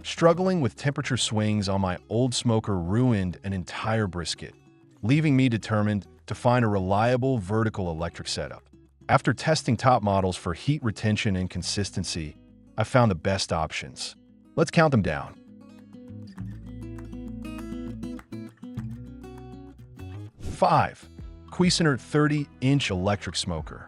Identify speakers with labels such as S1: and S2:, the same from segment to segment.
S1: Struggling with temperature swings on my old smoker ruined an entire brisket, leaving me determined to find a reliable vertical electric setup. After testing top models for heat retention and consistency, I found the best options. Let's count them down. 5. Cuisinart 30-inch electric smoker.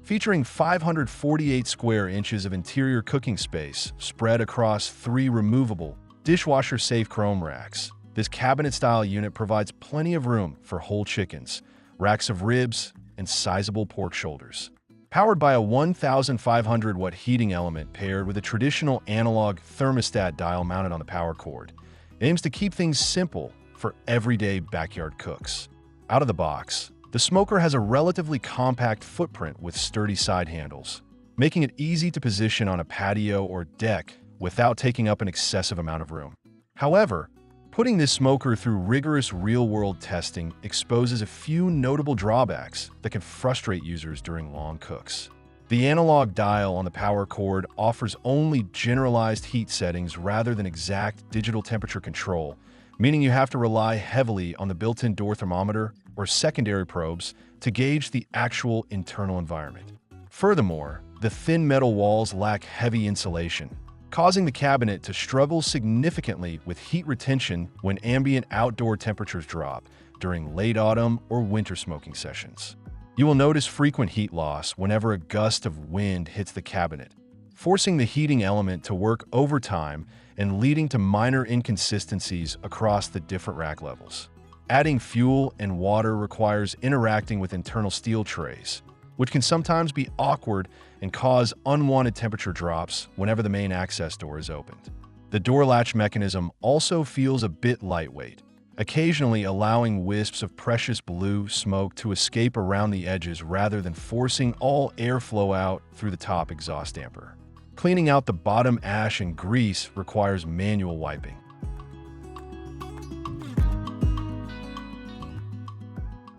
S1: Featuring 548 square inches of interior cooking space spread across 3 removable, dishwasher-safe chrome racks, this cabinet-style unit provides plenty of room for whole chickens, racks of ribs, and sizable pork shoulders. Powered by a 1,500-watt heating element paired with a traditional analog thermostat dial mounted on the power cord, it aims to keep things simple for everyday backyard cooks. Out of the box, the smoker has a relatively compact footprint with sturdy side handles, making it easy to position on a patio or deck without taking up an excessive amount of room. However, putting this smoker through rigorous real-world testing exposes a few notable drawbacks that can frustrate users during long cooks. The analog dial on the power cord offers only generalized heat settings rather than exact digital temperature control, meaning you have to rely heavily on the built-in door thermometer or secondary probes to gauge the actual internal environment. Furthermore, the thin metal walls lack heavy insulation, causing the cabinet to struggle significantly with heat retention when ambient outdoor temperatures drop during late autumn or winter smoking sessions. You will notice frequent heat loss whenever a gust of wind hits the cabinet, forcing the heating element to work overtime and leading to minor inconsistencies across the different rack levels. Adding fuel and water requires interacting with internal steel trays, which can sometimes be awkward and cause unwanted temperature drops whenever the main access door is opened. The door latch mechanism also feels a bit lightweight, occasionally allowing wisps of precious blue smoke to escape around the edges rather than forcing all airflow out through the top exhaust damper. Cleaning out the bottom ash and grease requires manual wiping.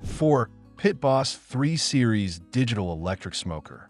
S1: 4. PitBoss 3 Series Digital Electric Smoker.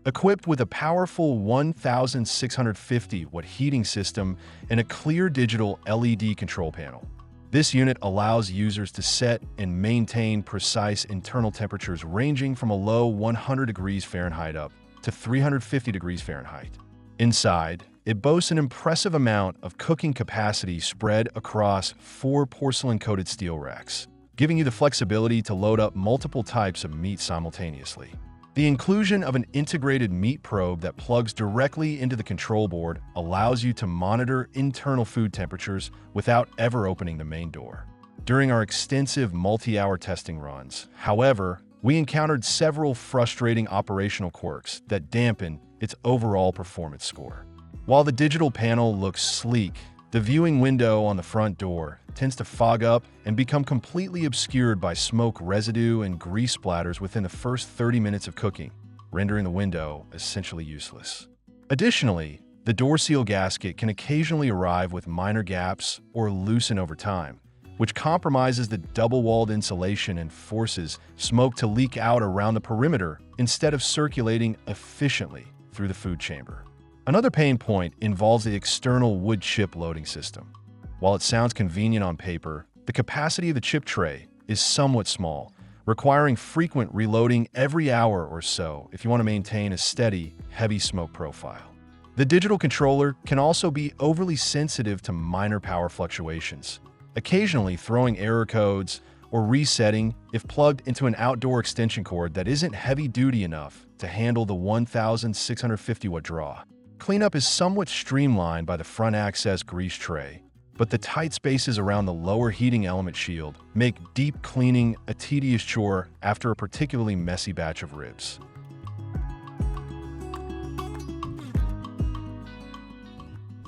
S1: Equipped with a powerful 1,650-watt heating system and a clear digital LED control panel, this unit allows users to set and maintain precise internal temperatures ranging from a low 100 degrees Fahrenheit up to 350 degrees Fahrenheit. Inside, it boasts an impressive amount of cooking capacity spread across 4 porcelain-coated steel racks, giving you the flexibility to load up multiple types of meat simultaneously. The inclusion of an integrated meat probe that plugs directly into the control board allows you to monitor internal food temperatures without ever opening the main door. During our extensive multi-hour testing runs, however, we encountered several frustrating operational quirks that dampen its overall performance score. While the digital panel looks sleek, the viewing window on the front door tends to fog up and become completely obscured by smoke residue and grease splatters within the first 30 minutes of cooking, rendering the window essentially useless. Additionally, the door seal gasket can occasionally arrive with minor gaps or loosen over time, which compromises the double-walled insulation and forces smoke to leak out around the perimeter instead of circulating efficiently through the food chamber. Another pain point involves the external wood chip loading system. While it sounds convenient on paper, the capacity of the chip tray is somewhat small, requiring frequent reloading every hour or so if you want to maintain a steady, heavy smoke profile. The digital controller can also be overly sensitive to minor power fluctuations, occasionally throwing error codes or resetting if plugged into an outdoor extension cord that isn't heavy-duty enough to handle the 1,650-watt draw. Cleanup is somewhat streamlined by the front access grease tray, but the tight spaces around the lower heating element shield make deep cleaning a tedious chore after a particularly messy batch of ribs.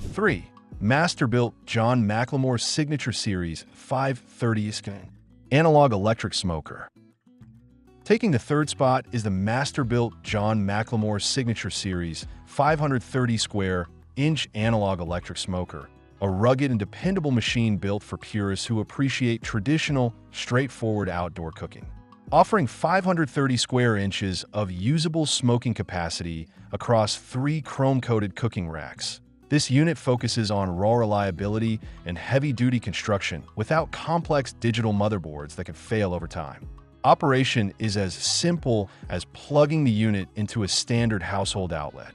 S1: 3. Masterbuilt John McLemore Signature Series 530 Analog Electric Smoker. Taking the third spot is the Masterbuilt John McLemore Signature Series 530 square inch analog electric smoker, a rugged and dependable machine built for purists who appreciate traditional, straightforward outdoor cooking. Offering 530 square inches of usable smoking capacity across 3 chrome-coated cooking racks, This unit focuses on raw reliability and heavy-duty construction without complex digital motherboards that can fail over time. Operation is as simple as plugging the unit into a standard household outlet,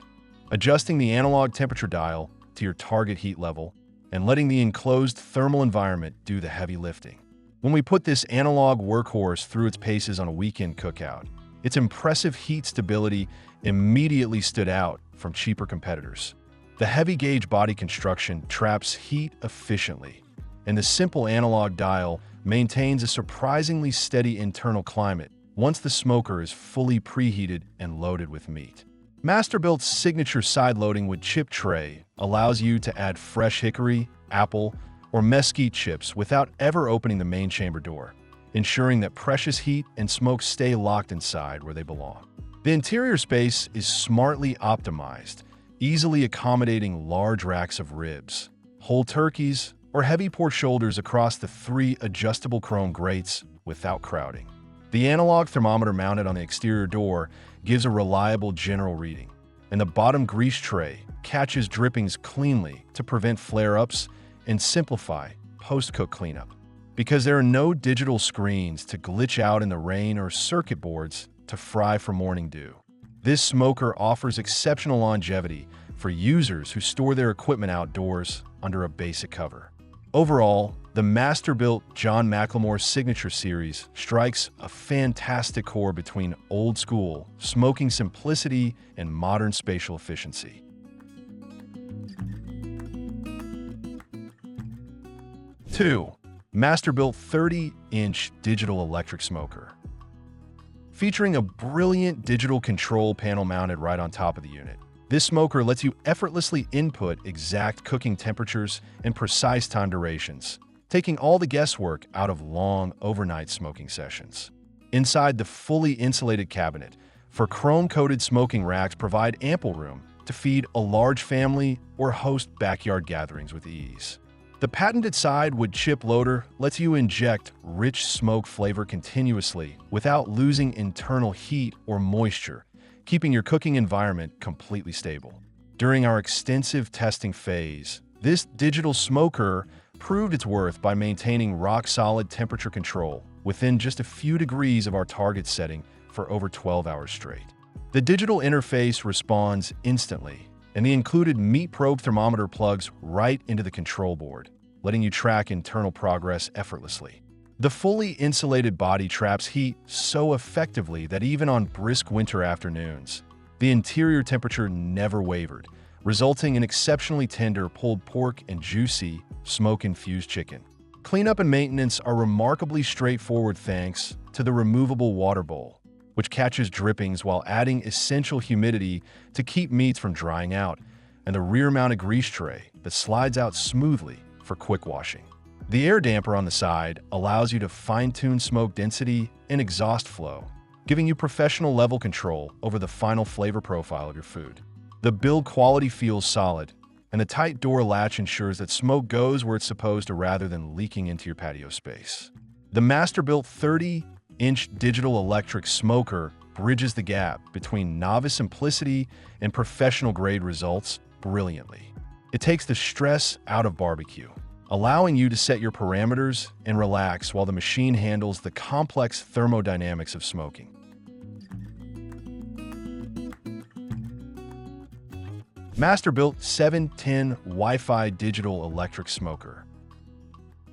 S1: adjusting the analog temperature dial to your target heat level, and letting the enclosed thermal environment do the heavy lifting. When we put this analog workhorse through its paces on a weekend cookout, its impressive heat stability immediately stood out from cheaper competitors. The heavy-gauge body construction traps heat efficiently, and the simple analog dial maintains a surprisingly steady internal climate once the smoker is fully preheated and loaded with meat. Masterbuilt's signature side-loading wood chip tray allows you to add fresh hickory, apple, or mesquite chips without ever opening the main chamber door, ensuring that precious heat and smoke stay locked inside where they belong. The interior space is smartly optimized, easily accommodating large racks of ribs, whole turkeys, or heavy pork shoulders across the 3 adjustable chrome grates without crowding. The analog thermometer mounted on the exterior door gives a reliable general reading, and the bottom grease tray catches drippings cleanly to prevent flare-ups and simplify post-cook cleanup. Because there are no digital screens to glitch out in the rain or circuit boards to fry for morning dew, this smoker offers exceptional longevity for users who store their equipment outdoors under a basic cover. Overall, the Masterbuilt John McLemore Signature Series strikes a fantastic core between old-school smoking simplicity and modern spatial efficiency. Two, Masterbuilt 30-inch digital electric smoker. Featuring a brilliant digital control panel mounted right on top of the unit, this smoker lets you effortlessly input exact cooking temperatures and precise time durations, taking all the guesswork out of long overnight smoking sessions. Inside the fully insulated cabinet, chrome-coated smoking racks provide ample room to feed a large family or host backyard gatherings with ease. The patented side wood chip loader lets you inject rich smoke flavor continuously without losing internal heat or moisture, keeping your cooking environment completely stable. During our extensive testing phase, this digital smoker proved its worth by maintaining rock-solid temperature control within just a few degrees of our target setting for over 12 hours straight. The digital interface responds instantly, and the included meat probe thermometer plugs right into the control board, letting you track internal progress effortlessly. The fully insulated body traps heat so effectively that even on brisk winter afternoons, the interior temperature never wavered, resulting in exceptionally tender pulled pork and juicy, smoke-infused chicken. Cleanup and maintenance are remarkably straightforward thanks to the removable water bowl, which catches drippings while adding essential humidity to keep meats from drying out, and the rear-mounted grease tray that slides out smoothly for quick washing. The air damper on the side allows you to fine-tune smoke density and exhaust flow, giving you professional-level control over the final flavor profile of your food. The build quality feels solid, and the tight door latch ensures that smoke goes where it's supposed to rather than leaking into your patio space. The Masterbuilt 30-inch digital electric smoker bridges the gap between novice simplicity and professional-grade results brilliantly. It takes the stress out of barbecue, allowing you to set your parameters and relax while the machine handles the complex thermodynamics of smoking. Masterbuilt 710 Wi-Fi digital electric smoker.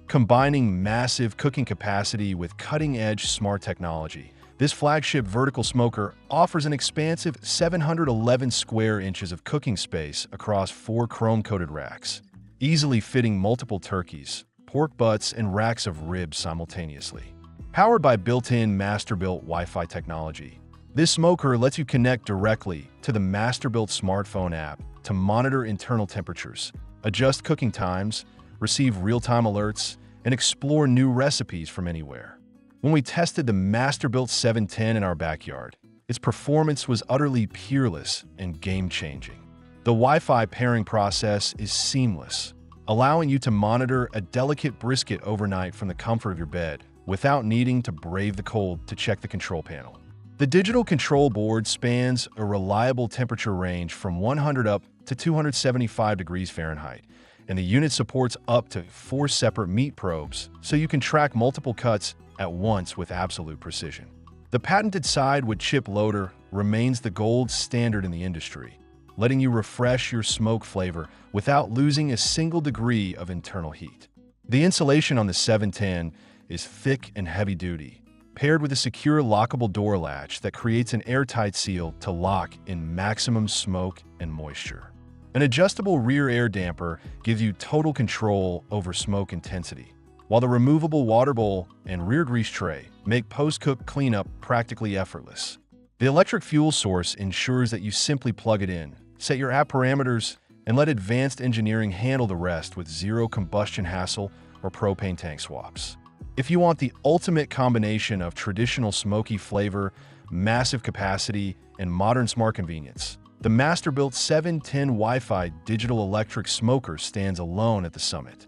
S1: Combining massive cooking capacity with cutting-edge smart technology, this flagship vertical smoker offers an expansive 711 square inches of cooking space across 4 chrome-coated racks, easily fitting multiple turkeys, pork butts, and racks of ribs simultaneously. Powered by built-in Masterbuilt Wi-Fi technology, this smoker lets you connect directly to the Masterbuilt smartphone app to monitor internal temperatures, adjust cooking times, receive real-time alerts, and explore new recipes from anywhere. When we tested the Masterbuilt 710 in our backyard, its performance was utterly peerless and game-changing. The Wi-Fi pairing process is seamless, allowing you to monitor a delicate brisket overnight from the comfort of your bed without needing to brave the cold to check the control panel. The digital control board spans a reliable temperature range from 100 up to 275 degrees Fahrenheit, and the unit supports up to 4 separate meat probes, so you can track multiple cuts at once with absolute precision. The patented side-with-chip loader remains the gold standard in the industry, letting you refresh your smoke flavor without losing a single degree of internal heat. The insulation on the 710 is thick and heavy-duty, paired with a secure lockable door latch that creates an airtight seal to lock in maximum smoke and moisture. An adjustable rear air damper gives you total control over smoke intensity, while the removable water bowl and rear grease tray make post-cook cleanup practically effortless. The electric fuel source ensures that you simply plug it in, set your app parameters, and let advanced engineering handle the rest with zero combustion hassle or propane tank swaps. If you want the ultimate combination of traditional smoky flavor, massive capacity, and modern smart convenience, the Masterbuilt 710 Wi-Fi digital electric smoker stands alone at the summit.